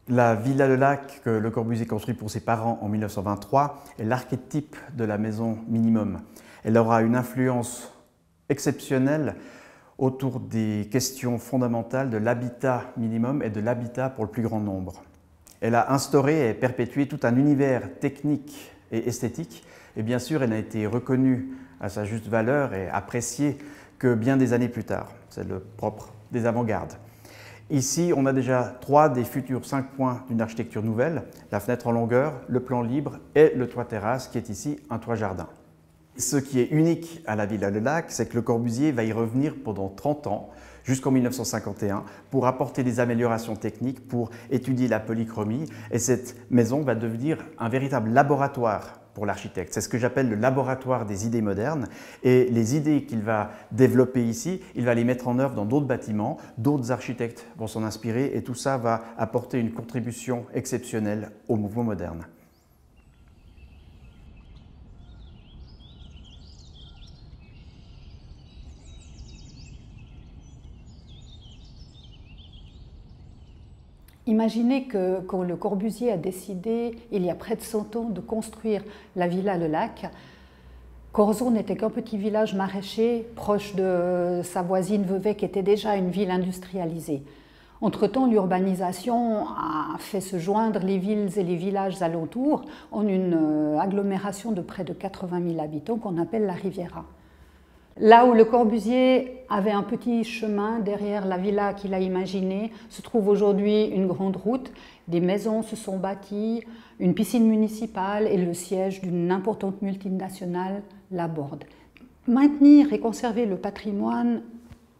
La Villa Le Lac que Le Corbusier construit pour ses parents en 1923 est l'archétype de la maison minimum. Elle aura une influence exceptionnelle autour des questions fondamentales de l'habitat minimum et de l'habitat pour le plus grand nombre. Elle a instauré et perpétué tout un univers technique et esthétique, et bien sûr elle n'a été reconnue à sa juste valeur et appréciée que bien des années plus tard. C'est le propre des avant-gardes. Ici, on a déjà 3 des futurs 5 points d'une architecture nouvelle, la fenêtre en longueur, le plan libre et le toit terrasse qui est ici un toit jardin. Ce qui est unique à la Villa Le Lac, c'est que Le Corbusier va y revenir pendant 30 ans, jusqu'en 1951, pour apporter des améliorations techniques, pour étudier la polychromie. Et cette maison va devenir un véritable laboratoire pour l'architecte. C'est ce que j'appelle le laboratoire des idées modernes. Et les idées qu'il va développer ici, il va les mettre en œuvre dans d'autres bâtiments, d'autres architectes vont s'en inspirer et tout ça va apporter une contribution exceptionnelle au mouvement moderne. Imaginez que quand Le Corbusier a décidé, il y a près de 100 ans, de construire la Villa Le Lac, Corzon n'était qu'un petit village maraîcher proche de sa voisine Vevey, qui était déjà une ville industrialisée. Entre-temps, l'urbanisation a fait se joindre les villes et les villages alentours en une agglomération de près de 80 000 habitants qu'on appelle la Riviera. Là où Le Corbusier avait un petit chemin derrière la villa qu'il a imaginée, se trouve aujourd'hui une grande route. Des maisons se sont bâties, une piscine municipale et le siège d'une importante multinationale l'aborde. Maintenir et conserver le patrimoine,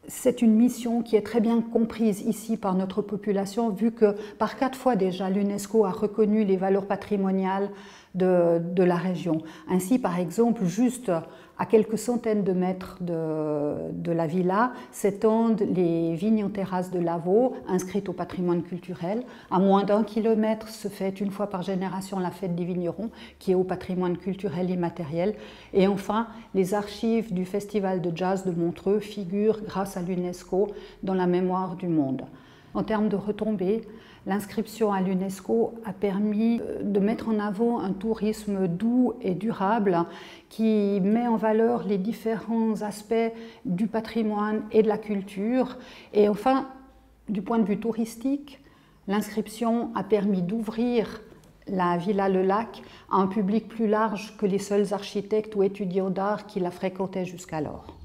c'est une mission qui est très bien comprise ici par notre population, vu que par 4 fois déjà l'UNESCO a reconnu les valeurs patrimoniales de la région. Ainsi, par exemple, juste à quelques centaines de mètres de la villa s'étendent les vignes en terrasse de Lavaux, inscrites au patrimoine culturel. À moins d'1 kilomètre se fait une fois par génération la fête des vignerons, qui est au patrimoine culturel immatériel. Et enfin, les archives du Festival de jazz de Montreux figurent, grâce à l'UNESCO, dans la mémoire du monde. En termes de retombées, l'inscription à l'UNESCO a permis de mettre en avant un tourisme doux et durable qui met en valeur les différents aspects du patrimoine et de la culture. Et enfin, du point de vue touristique, l'inscription a permis d'ouvrir la Villa Le Lac à un public plus large que les seuls architectes ou étudiants d'art qui la fréquentaient jusqu'alors.